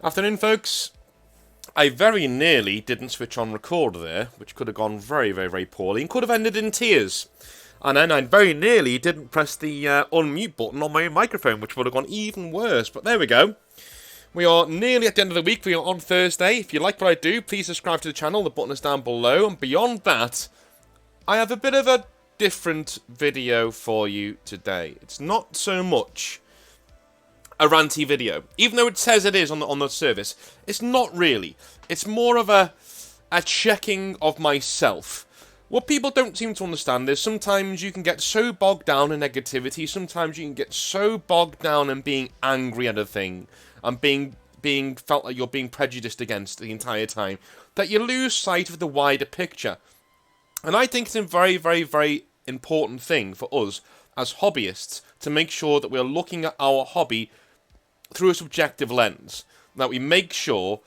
Afternoon, folks. I very nearly didn't switch on record there, which could have gone very, very, very poorly and could have ended in tears. And then I very nearly didn't press the unmute button on my microphone, which would have gone even worse. But there we go. We are nearly at the end of the week. We are on Thursday. If you like what I do, please subscribe to the channel. The button is down below. And beyond that, I have a bit of a different video for you today. It's not so much a ranty video, even though it says it is on the service. It's not really. It's more of a checking of myself. What people don't seem to understand is sometimes you can get so bogged down in negativity, sometimes you can get so bogged down in being angry at a thing, and being felt like you're being prejudiced against the entire time, that you lose sight of the wider picture. And I think it's a very, very, very important thing for us as hobbyists to make sure that we're looking at our hobby through a subjective lens, that we make sure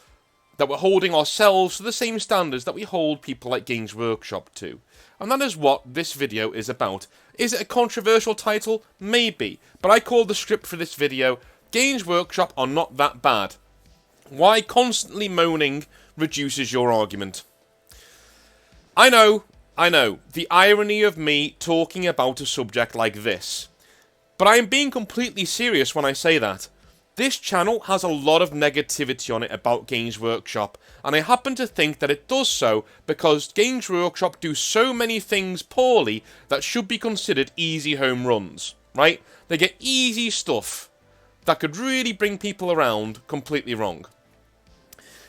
that we're holding ourselves to the same standards that we hold people like Games Workshop to. And that is what this video is about. Is it a controversial title? Maybe. But I call the script for this video, Games Workshop are not that bad. Why constantly moaning reduces your argument. I know, the irony of me talking about a subject like this. But I am being completely serious when I say that. This channel has a lot of negativity on it about Games Workshop, and I happen to think that it does so because Games Workshop do so many things poorly that should be considered easy home runs, right? They get easy stuff that could really bring people around completely wrong.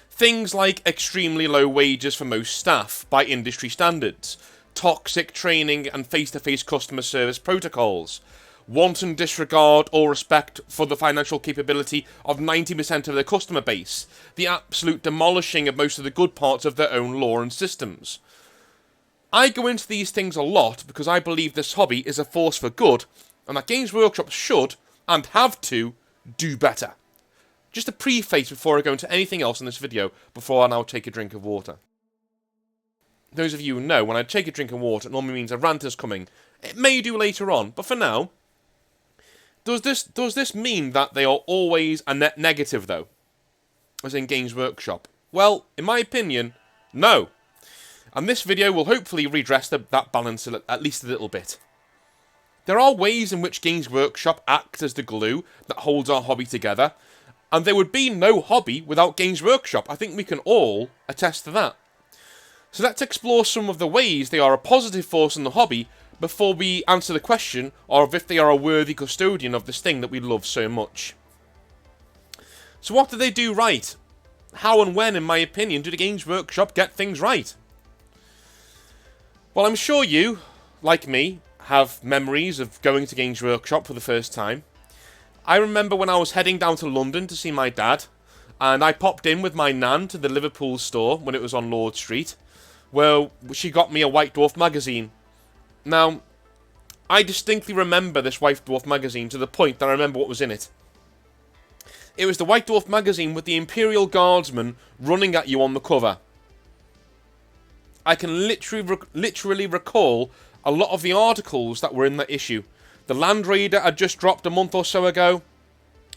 Things like extremely low wages for most staff by industry standards, toxic training and face-to-face customer service protocols, wanton disregard or respect for the financial capability of 90% of their customer base, the absolute demolishing of most of the good parts of their own law and systems. I go into these things a lot because I believe this hobby is a force for good, and that Games Workshop should, and have to, do better. Just a preface before I go into anything else in this video, before I now take a drink of water. Those of you who know, when I take a drink of water, it normally means a rant is coming. It may do later on, but for now, does this mean that they are always a net negative, though? As in Games Workshop? Well, in my opinion, no. And this video will hopefully redress that balance at least a little bit. There are ways in which Games Workshop act as the glue that holds our hobby together, and there would be no hobby without Games Workshop. I think we can all attest to that. So let's explore some of the ways they are a positive force in the hobby before we answer the question of if they are a worthy custodian of this thing that we love so much. So what do they do right? How and when, in my opinion, do the Games Workshop get things right? Well, I'm sure you, like me, have memories of going to Games Workshop for the first time. I remember when I was heading down to London to see my dad, and I popped in with my nan to the Liverpool store when it was on Lord Street, where she got me a White Dwarf magazine. Now, I distinctly remember this White Dwarf magazine to the point that I remember what was in it. It was the White Dwarf magazine with the Imperial Guardsman running at you on the cover. I can literally recall a lot of the articles that were in that issue. The Land Raider had just dropped a month or so ago.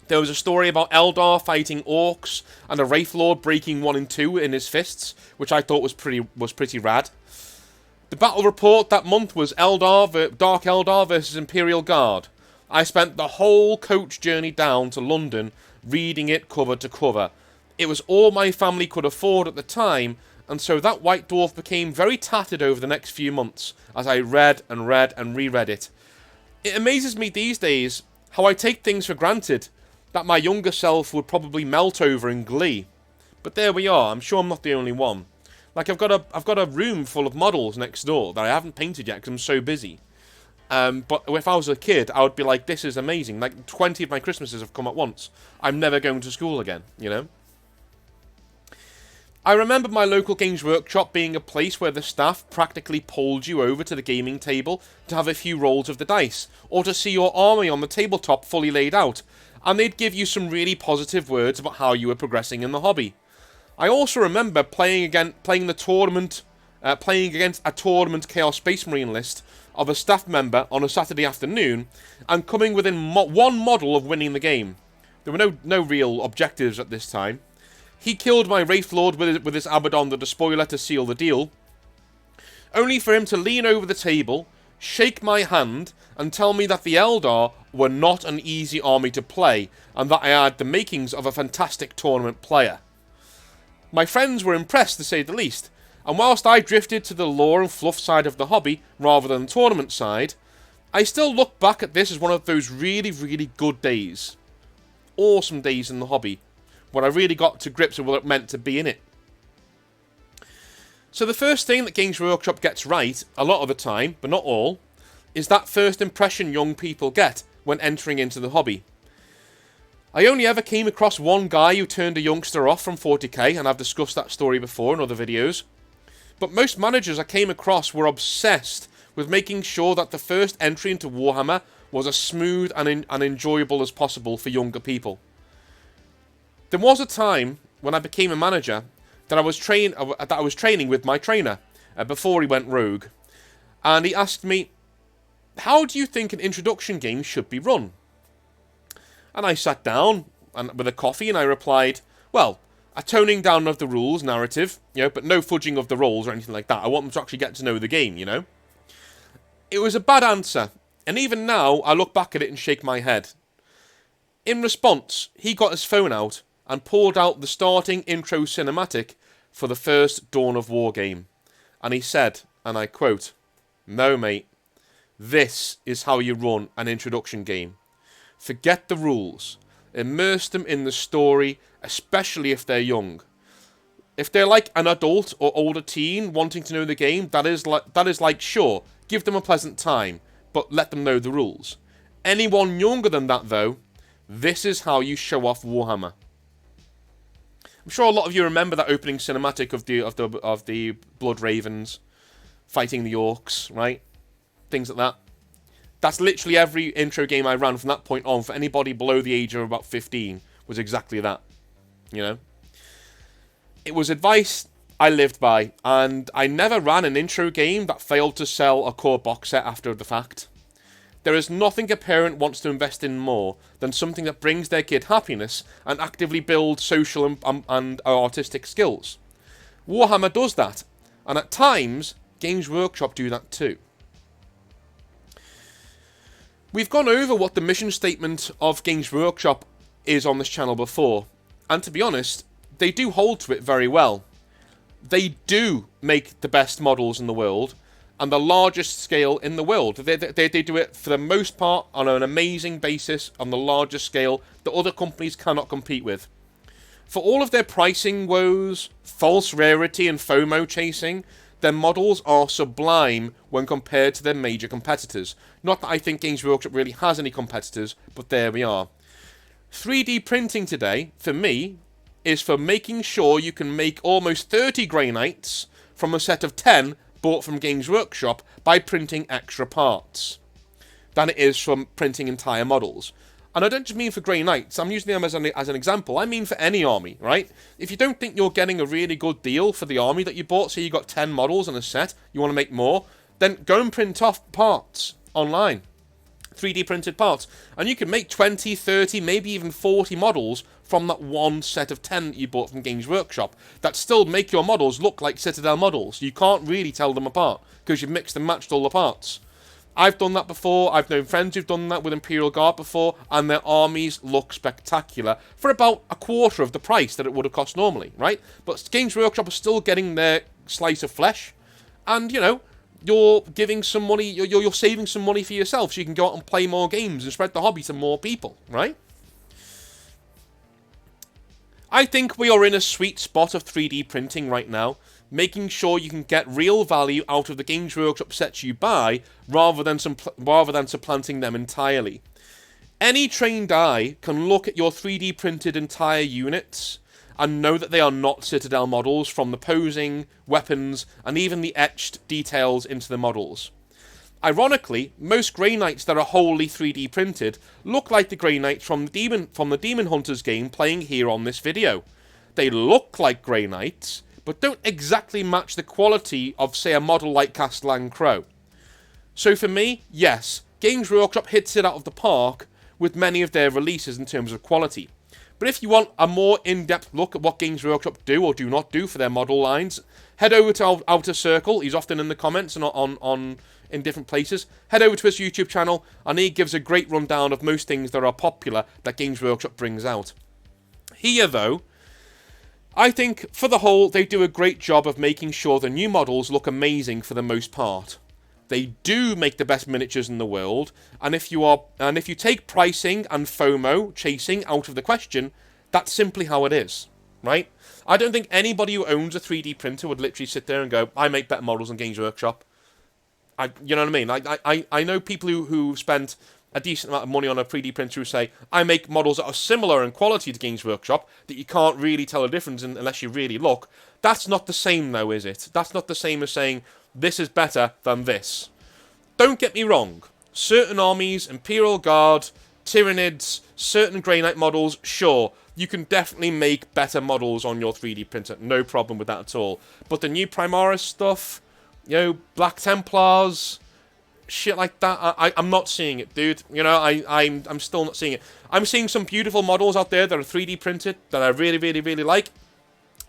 There was a story about Eldar fighting orcs and a Wraith Lord breaking 1 in 2 in his fists, which I thought was pretty rad. The battle report that month was Dark Eldar versus Imperial Guard. I spent the whole coach journey down to London reading it cover to cover. It was all my family could afford at the time, and so that White Dwarf became very tattered over the next few months as I read and read and reread it. It amazes me these days how I take things for granted that my younger self would probably melt over in glee. But there we are. I'm sure I'm not the only one. Like, I've got a room full of models next door that I haven't painted yet because I'm so busy. But if I was a kid, I would be like, this is amazing. Like, 20 of my Christmases have come at once. I'm never going to school again, you know? I remember my local Games Workshop being a place where the staff practically pulled you over to the gaming table to have a few rolls of the dice, or to see your army on the tabletop fully laid out, and they'd give you some really positive words about how you were progressing in the hobby. I also remember playing against a tournament Chaos Space Marine list of a staff member on a Saturday afternoon, and coming within one model of winning the game. There were no real objectives at this time. He killed my Wraith Lord with his Abaddon the Despoiler to seal the deal, only for him to lean over the table, shake my hand, and tell me that the Eldar were not an easy army to play, and that I had the makings of a fantastic tournament player. My friends were impressed, to say the least, and whilst I drifted to the lore and fluff side of the hobby, rather than the tournament side, I still look back at this as one of those really, really good days. Awesome days in the hobby, when I really got to grips with what it meant to be in it. So the first thing that Games Workshop gets right, a lot of the time, but not all, is that first impression young people get when entering into the hobby. I only ever came across one guy who turned a youngster off from 40k, and I've discussed that story before in other videos. But most managers I came across were obsessed with making sure that the first entry into Warhammer was as smooth and enjoyable as possible for younger people. There was a time when I became a manager that I was training with my trainer before he went rogue, and he asked me, "How do you think an introduction game should be run?" And I sat down with a coffee and I replied, "Well, a toning down of the rules narrative, but no fudging of the roles or anything like that. I want them to actually get to know the game, It was a bad answer, and even now I look back at it and shake my head. In response, he got his phone out and pulled out the starting intro cinematic for the first Dawn of War game. And he said, and I quote, "No, mate, this is how you run an introduction game. Forget the rules. Immerse them in the story, especially if they're young. If they're like an adult or older teen wanting to know the game, that is like sure, give them a pleasant time, but let them know the rules. Anyone younger than that, though, this is how you show off Warhammer." I'm sure a lot of you remember that opening cinematic of the Blood Ravens fighting the Orcs, right? Things like that. That's literally every intro game I ran from that point on for anybody below the age of about 15 was exactly that. It was advice I lived by, and I never ran an intro game that failed to sell a core box set after the fact. There is nothing a parent wants to invest in more than something that brings their kid happiness and actively builds social and artistic skills. Warhammer does that, and at times, Games Workshop do that too. We've gone over what the mission statement of Games Workshop is on this channel before, and to be honest, they do hold to it very well. They do make the best models in the world, and the largest scale in the world. They do it, for the most part, on an amazing basis, on the largest scale that other companies cannot compete with. For all of their pricing woes, false rarity and FOMO chasing, their models are sublime when compared to their major competitors. Not that I think Games Workshop really has any competitors, but there we are. 3D printing today, for me, is for making sure you can make almost 30 Grey Knights from a set of 10 bought from Games Workshop by printing extra parts than it is from printing entire models. And I don't just mean for Grey Knights, I'm using them as an example. I mean for any army, right? If you don't think you're getting a really good deal for the army that you bought, so you got 10 models in a set, you want to make more, then go and print off parts online. 3D printed parts. And you can make 20, 30, maybe even 40 models from that one set of 10 that you bought from Games Workshop that still make your models look like Citadel models. You can't really tell them apart because you've mixed and matched all the parts. I've done that before. I've known friends who've done that with Imperial Guard before, and their armies look spectacular for about a quarter of the price that it would have cost normally, right? But Games Workshop are still getting their slice of flesh, and you're giving some money, you're saving some money for yourself so you can go out and play more games and spread the hobby to more people, right? I think we are in a sweet spot of 3D printing right now, making sure you can get real value out of the Games Workshop sets you buy rather than supplanting them entirely. Any trained eye can look at your 3D printed entire units and know that they are not Citadel models from the posing, weapons, and even the etched details into the models. Ironically, most Grey Knights that are wholly 3D printed look like the Grey Knights from the Demon Hunters game playing here on this video. They look like Grey Knights, but don't exactly match the quality of, say, a model like Castellan Crow. So for me, yes, Games Workshop hits it out of the park with many of their releases in terms of quality. But But if you want a more in-depth look at what Games Workshop do or do not do for their model lines, head over to Outer Circle. He's often in the comments and on in different places. Head over to his YouTube channel, and he gives a great rundown of most things that are popular that Games Workshop brings out. Here, though, I think, for the whole, they do a great job of making sure the new models look amazing for the most part. They do make the best miniatures in the world, and if you take pricing and FOMO chasing out of the question, that's simply how it is, right? I don't think anybody who owns a 3D printer would literally sit there and go, I make better models than Games Workshop. You know what I mean? I know people who spent a decent amount of money on a 3D printer who say, I make models that are similar in quality to Games Workshop, that you can't really tell a difference unless you really look. That's not the same, though, is it? That's not the same as saying, this is better than this. Don't get me wrong. Certain armies, Imperial Guard, Tyranids, certain Grey Knight models, sure, you can definitely make better models on your 3D printer. No problem with that at all. But the new Primaris stuff, Black Templars, shit like that, I'm not seeing it, dude. I'm still not seeing it. I'm seeing some beautiful models out there that are 3D printed that I really, really, really like.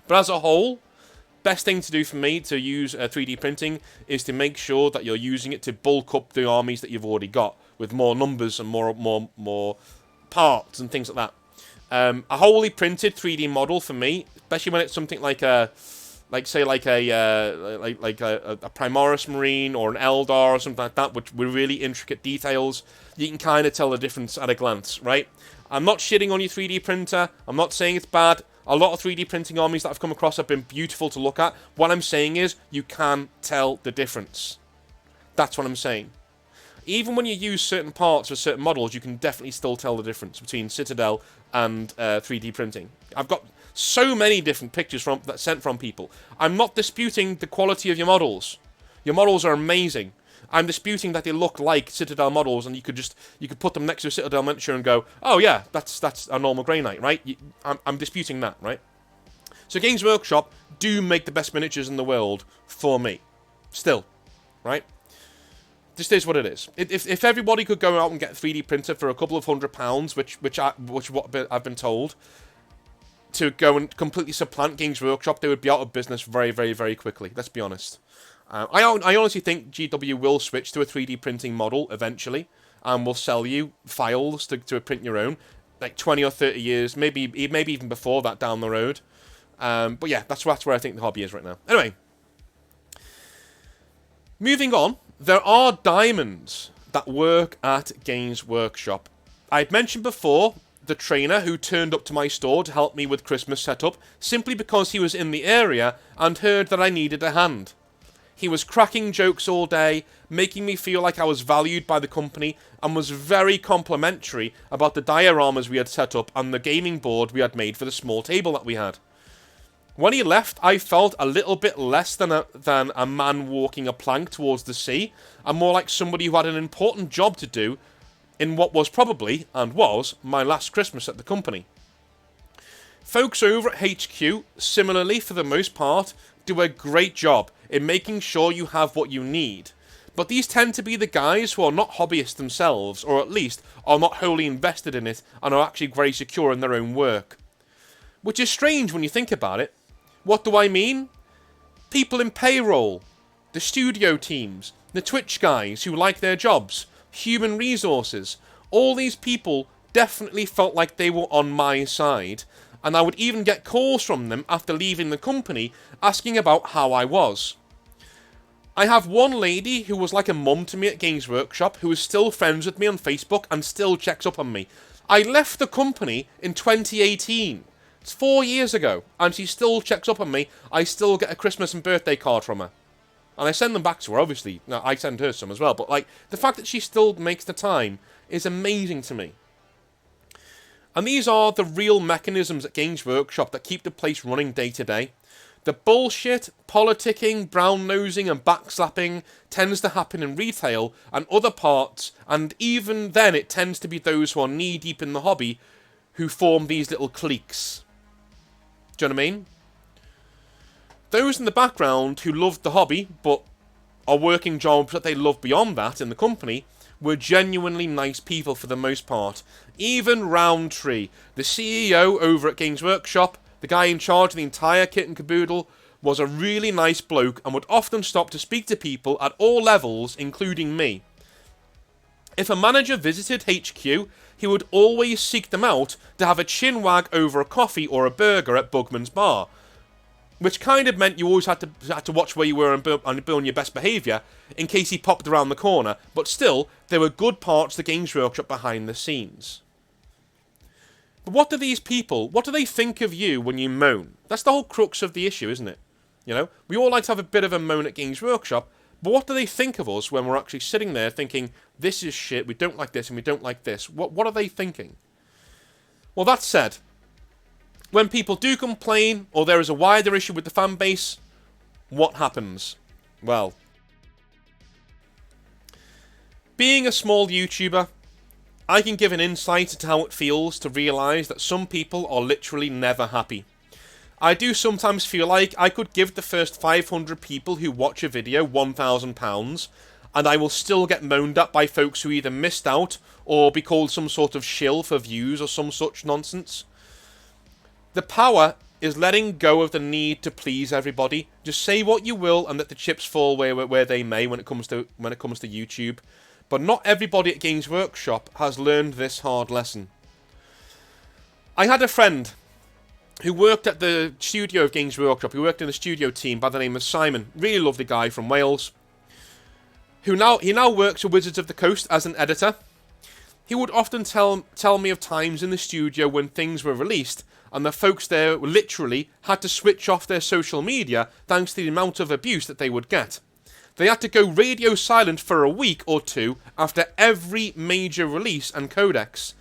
But as a whole, best thing to do for me to use 3D printing is to make sure that you're using it to bulk up the armies that you've already got with more numbers and more parts and things like that. A wholly printed 3D model for me, especially when it's something like a Primaris Marine or an Eldar or something like that, which with really intricate details, you can kind of tell the difference at a glance, right? I'm not shitting on your 3D printer. I'm not saying it's bad. A lot of 3D printing armies that I've come across have been beautiful to look at. What I'm saying is, you can tell the difference. That's what I'm saying. Even when you use certain parts for certain models, you can definitely still tell the difference between Citadel and 3D printing. I've got so many different pictures sent from people. I'm not disputing the quality of your models. Your models are amazing. I'm disputing that they look like Citadel models, and you could put them next to a Citadel miniature and go, oh yeah, that's a normal Grey Knight, right? I'm disputing that, right? So Games Workshop do make the best miniatures in the world for me, still, right? This is what it is. If everybody could go out and get a 3D printer for a couple of £100, which what I've been told, to go and completely supplant Games Workshop, they would be out of business very, very, very quickly. Let's be honest. I honestly think GW will switch to a 3D printing model eventually, and will sell you files to print your own, like 20 or 30 years, maybe even before that down the road. But yeah, that's where I think the hobby is right now. Anyway, moving on, there are diamonds that work at Games Workshop. I'd mentioned before the trainer who turned up to my store to help me with Christmas setup simply because he was in the area and heard that I needed a hand. He was cracking jokes all day, making me feel like I was valued by the company, and was very complimentary about the dioramas we had set up and the gaming board we had made for the small table that we had. When he left, I felt a little bit less than a man walking a plank towards the sea, and more like somebody who had an important job to do in what was probably, and was, my last Christmas at the company. Folks over at HQ, similarly for the most part, do a great job in making sure you have what you need. But these tend to be the guys who are not hobbyists themselves, or at least are not wholly invested in it and are actually very secure in their own work. Which is strange when you think about it. What do I mean? People in payroll, the studio teams, the Twitch guys who like their jobs, human resources, all these people definitely felt like they were on my side, and I would even get calls from them after leaving the company asking about how I was. I have one lady who was like a mum to me at Games Workshop who is still friends with me on Facebook and still checks up on me. I left the company in 2018. It's 4 years ago, and she still checks up on me. I still get a Christmas and birthday card from her. And I send them back to her, obviously. Now, I send her some as well, but like the fact that she still makes the time is amazing to me. And these are the real mechanisms at Games Workshop that keep the place running day to day. The bullshit, politicking, brown-nosing and backslapping tends to happen in retail and other parts, and even then it tends to be those who are knee-deep in the hobby who form these little cliques. Do you know what I mean? Those in the background who love the hobby, but are working jobs that they love beyond that in the company, were genuinely nice people for the most part. Even Roundtree, the CEO over at Games Workshop, the guy in charge of the entire kit and caboodle, was a really nice bloke and would often stop to speak to people at all levels, including me. If a manager visited HQ, he would always seek them out to have a chinwag over a coffee or a burger at Bugman's Bar, which kind of meant you always had to watch where you were and be on your best behaviour in case he popped around the corner, but still, there were good parts of the Games Workshop behind the scenes. But what do they think of you when you moan? That's the whole crux of the issue, isn't it? You know, we all like to have a bit of a moan at Games Workshop, but what do they think of us when we're actually sitting there thinking, this is shit, we don't like this and we don't like this? What are they thinking? Well, that said, when people do complain, or there is a wider issue with the fan base, what happens? Well, being a small YouTuber, I can give an insight into how it feels to realise that some people are literally never happy. I do sometimes feel like I could give the first 500 people who watch a video £1,000, and I will still get moaned at by folks who either missed out or be called some sort of shill for views or some such nonsense. The power is letting go of the need to please everybody. Just say what you will and let the chips fall where they may when it comes to YouTube. But not everybody at Games Workshop has learned this hard lesson. I had a friend who worked at the studio of Games Workshop. He worked in the studio team by the name of Simon. Really lovely guy from Wales. He now works for Wizards of the Coast as an editor. He would often tell me of times in the studio when things were released and the folks there literally had to switch off their social media thanks to the amount of abuse that they would get. They had to go radio silent for a week or two after every major release and codex.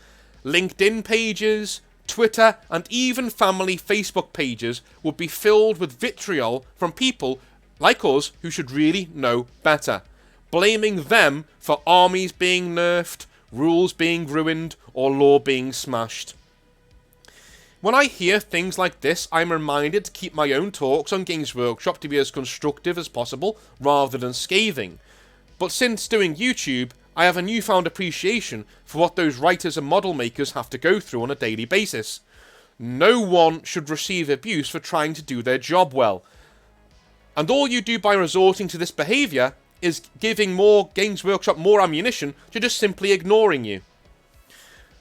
LinkedIn pages, Twitter, and even family Facebook pages would be filled with vitriol from people like us who should really know better, blaming them for armies being nerfed, rules being ruined, or lore being smashed. When I hear things like this, I'm reminded to keep my own talks on Games Workshop to be as constructive as possible, rather than scathing. But since doing YouTube, I have a newfound appreciation for what those writers and model makers have to go through on a daily basis. No one should receive abuse for trying to do their job well. And all you do by resorting to this behaviour is giving more Games Workshop more ammunition to just simply ignoring you.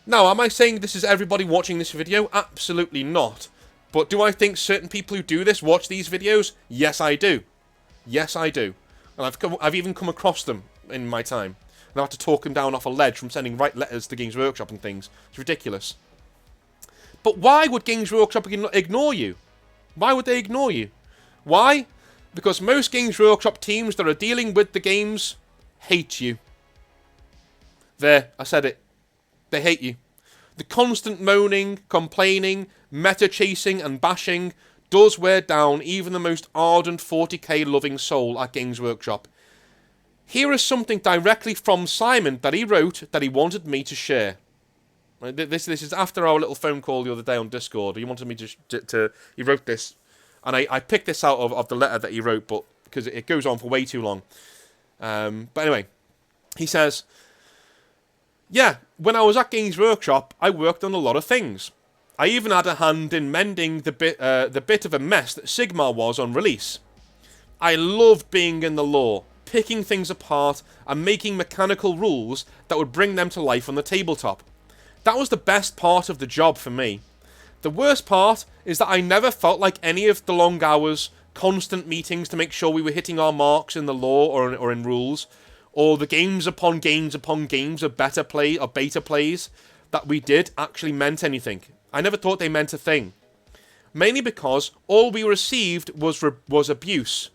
Now, am I saying this is everybody watching this video? Absolutely not. But do I think certain people who do this watch these videos? Yes, I do. Yes, I do. And I've even come across them in my time. And I've had to talk them down off a ledge from sending right letters to Games Workshop and things. It's ridiculous. But why would Games Workshop ignore you? Why would they ignore you? Why? Because most Games Workshop teams that are dealing with the games hate you. There, I said it. They hate you. The constant moaning, complaining, meta-chasing and bashing does wear down even the most ardent 40k loving soul at Games Workshop. Here is something directly from Simon that he wrote that he wanted me to share. This is after our little phone call the other day on Discord. He wanted me to he wrote this. And I picked this out of the letter that he wrote, but because it goes on for way too long. But anyway, he says, yeah, when I was at Games Workshop, I worked on a lot of things. I even had a hand in mending the bit of a mess that Sigmar was on release. I loved being in the lore, picking things apart, and making mechanical rules that would bring them to life on the tabletop. That was the best part of the job for me. The worst part is that I never felt like any of the long hours, constant meetings to make sure we were hitting our marks in the lore or in rules, or the games upon games upon games of beta plays that we did actually meant anything. I never thought they meant a thing. Mainly because all we received was abuse.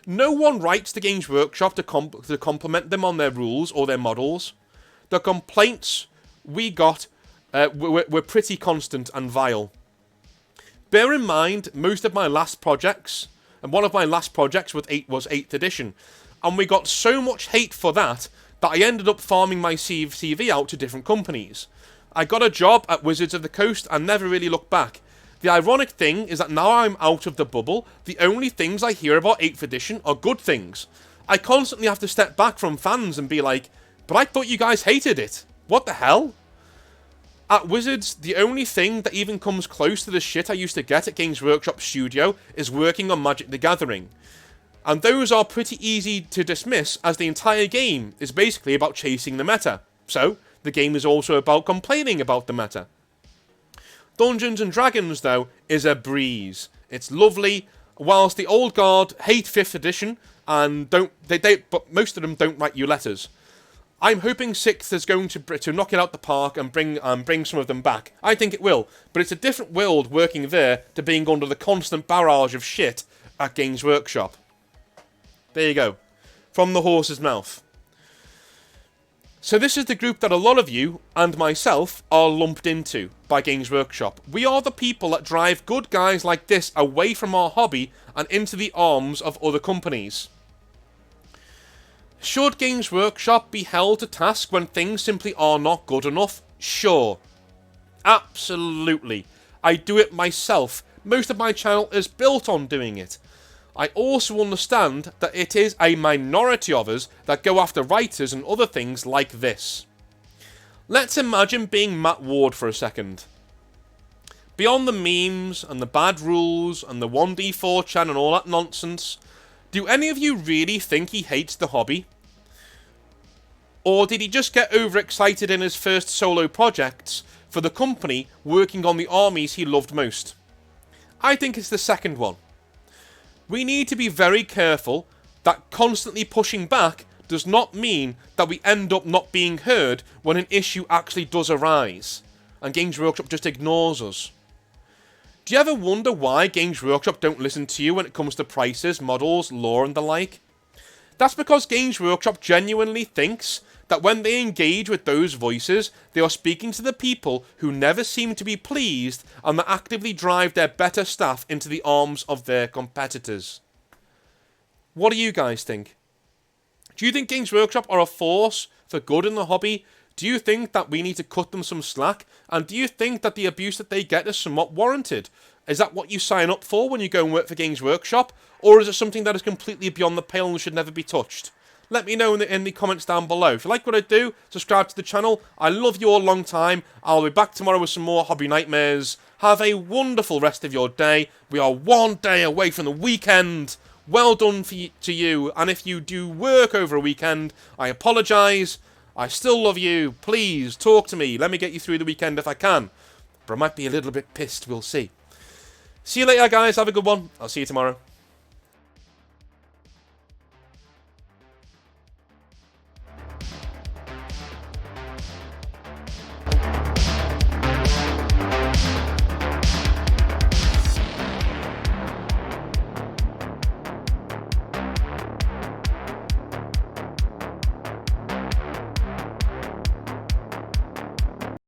No one writes to Games Workshop to compliment them on their rules or their models. The complaints we got were pretty constant and vile. Bear in mind, most of my last projects, and one of my last projects was 8th edition, and we got so much hate for that I ended up farming my CV out to different companies. I got a job at Wizards of the Coast and never really looked back. The ironic thing is that now I'm out of the bubble, the only things I hear about 8th edition are good things. I constantly have to step back from fans and be like, But I thought you guys hated it. What the hell? At Wizards, the only thing that even comes close to the shit I used to get at Games Workshop Studio is working on Magic the Gathering. And those are pretty easy to dismiss, as the entire game is basically about chasing the meta. So, the game is also about complaining about the meta. Dungeons and Dragons, though, is a breeze. It's lovely, whilst the old guard hate 5th edition, and but most of them don't write you letters. I'm hoping 6th is going to knock it out the park and bring some of them back. I think it will, but it's a different world working there to being under the constant barrage of shit at Games Workshop. There you go. From the horse's mouth. So this is the group that a lot of you, and myself, are lumped into by Games Workshop. We are the people that drive good guys like this away from our hobby and into the arms of other companies. Should Games Workshop be held to task when things simply are not good enough? Sure. Absolutely. I do it myself. Most of my channel is built on doing it. I also understand that it is a minority of us that go after writers and other things like this. Let's imagine being Matt Ward for a second. Beyond the memes and the bad rules and the 1D4chan and all that nonsense, do any of you really think he hates the hobby? Or did he just get overexcited in his first solo projects for the company working on the armies he loved most? I think it's the second one. We need to be very careful that constantly pushing back does not mean that we end up not being heard when an issue actually does arise, and Games Workshop just ignores us. Do you ever wonder why Games Workshop don't listen to you when it comes to prices, models, lore and the like? That's because Games Workshop genuinely thinks that when they engage with those voices, they are speaking to the people who never seem to be pleased and that actively drive their better staff into the arms of their competitors. What do you guys think? Do you think Games Workshop are a force for good in the hobby? Do you think that we need to cut them some slack? And do you think that the abuse that they get is somewhat warranted? Is that what you sign up for when you go and work for Games Workshop? Or is it something that is completely beyond the pale and should never be touched? Let me know in the comments down below. If you like what I do, subscribe to the channel. I love you all a long time. I'll be back tomorrow with some more hobby nightmares. Have a wonderful rest of your day. We are one day away from the weekend. Well done to you. And if you do work over a weekend, I apologise. I still love you. Please, talk to me. Let me get you through the weekend if I can. But I might be a little bit pissed. We'll see. See you later, guys. Have a good one. I'll see you tomorrow.